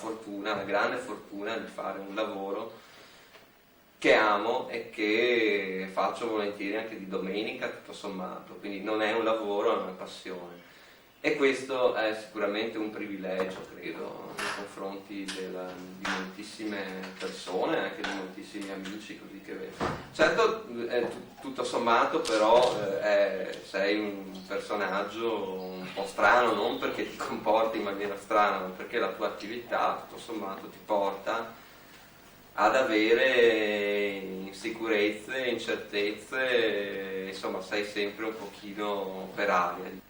fortuna, la grande fortuna di fare un lavoro che amo e che faccio volentieri anche di domenica, tutto sommato, quindi non è un lavoro, è una passione. E questo è sicuramente un privilegio, credo, nei confronti di moltissime persone, anche di moltissimi amici, così che vedo. Certo, tutto sommato, però, sei un personaggio un po' strano, non perché ti comporti in maniera strana, ma perché la tua attività, tutto sommato, ti porta ad avere insicurezze, incertezze, insomma, sei sempre un pochino per aria.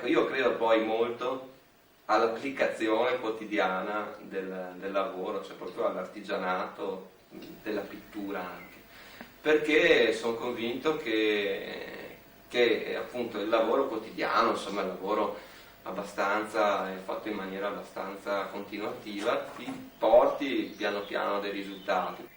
Io credo poi molto all'applicazione quotidiana del lavoro, cioè proprio all'artigianato, della pittura anche, perché sono convinto che appunto il lavoro quotidiano, insomma il lavoro abbastanza, fatto in maniera abbastanza continuativa, ti porti piano piano a dei risultati.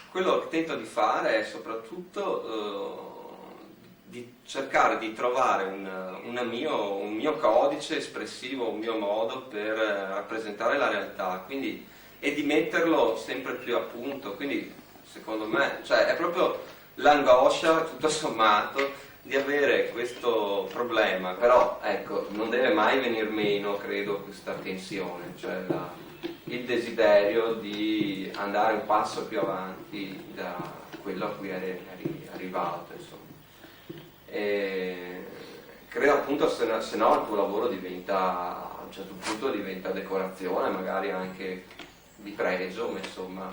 Quello che tento di fare è soprattutto di cercare di trovare un mio codice espressivo, un mio modo per rappresentare la realtà, quindi, e di metterlo sempre più a punto. Quindi secondo me, cioè, è proprio l'angoscia, tutto sommato, di avere questo problema, però ecco, non deve mai venir meno, credo, questa tensione, cioè il desiderio di andare un passo più avanti da quello a cui eri arrivato, insomma. E credo appunto, se no il tuo lavoro diventa, a un certo punto diventa decorazione, magari anche di pregio, ma insomma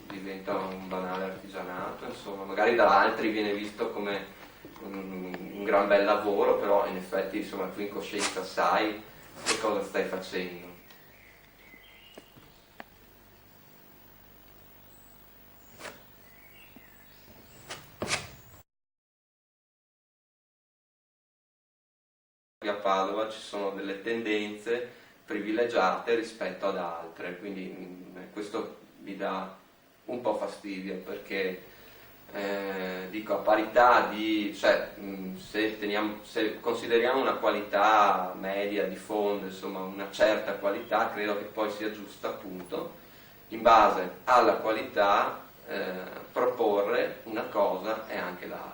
diventa un banale artigianato, insomma, magari da altri viene visto come un gran bel lavoro, però in effetti, insomma, tu in coscienza sai che cosa stai facendo. A Padova ci sono delle tendenze privilegiate rispetto ad altre, quindi questo mi dà un po' fastidio, perché dico, a parità di, cioè, se consideriamo una qualità media di fondo, insomma una certa qualità, credo che poi sia giusto appunto in base alla qualità proporre una cosa e anche l'altra.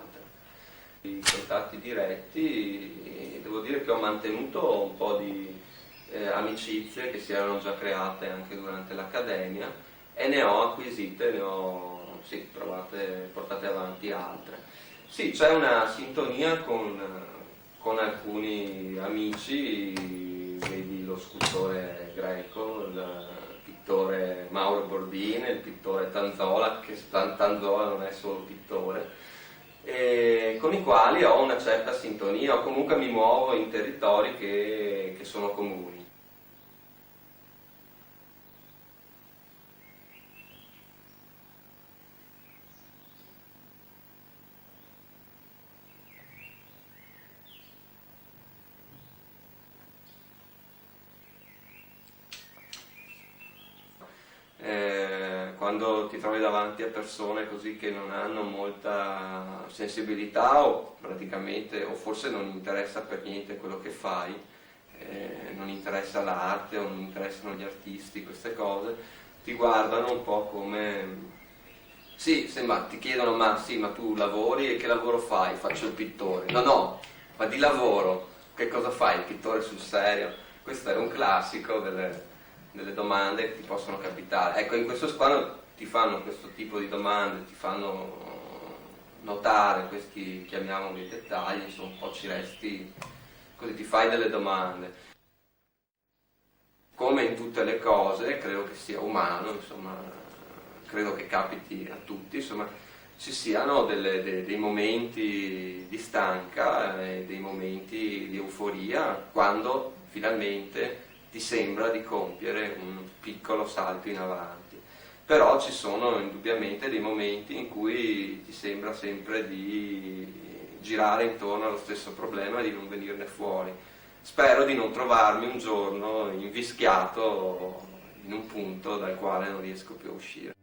I contatti diretti, devo dire che ho mantenuto un po' di amicizie che si erano già create anche durante l'accademia, e ne ho acquisite, ne ho portate avanti altre. Sì, c'è una sintonia con alcuni amici vedi lo scultore greco, il pittore Mauro Bordin, il pittore Tanzola, che Tanzola non è solo pittore, e con i quali ho una certa sintonia, o comunque mi muovo in territori che sono comuni. Quando ti trovi davanti a persone così che non hanno molta sensibilità o praticamente, o forse non interessa per niente quello che fai, non interessa l'arte o non interessano gli artisti, queste cose, ti guardano un po' come... Sì, sembra, ti chiedono, ma sì, ma tu lavori e che lavoro fai? Faccio il pittore. No, no, ma di lavoro, che cosa fai? Il pittore sul serio? Questo è un classico delle domande che ti possono capitare. Ecco, in questo quando ti fanno questo tipo di domande, ti fanno notare questi, chiamiamoli dettagli, insomma, un po' ci resti, così ti fai delle domande. Come in tutte le cose, credo che sia umano, insomma, credo che capiti a tutti, insomma, ci siano dei momenti di stanca e dei momenti di euforia quando finalmente ti sembra di compiere un piccolo salto in avanti. Però ci sono indubbiamente dei momenti in cui ti sembra sempre di girare intorno allo stesso problema e di non venirne fuori. Spero di non trovarmi un giorno invischiato in un punto dal quale non riesco più a uscire.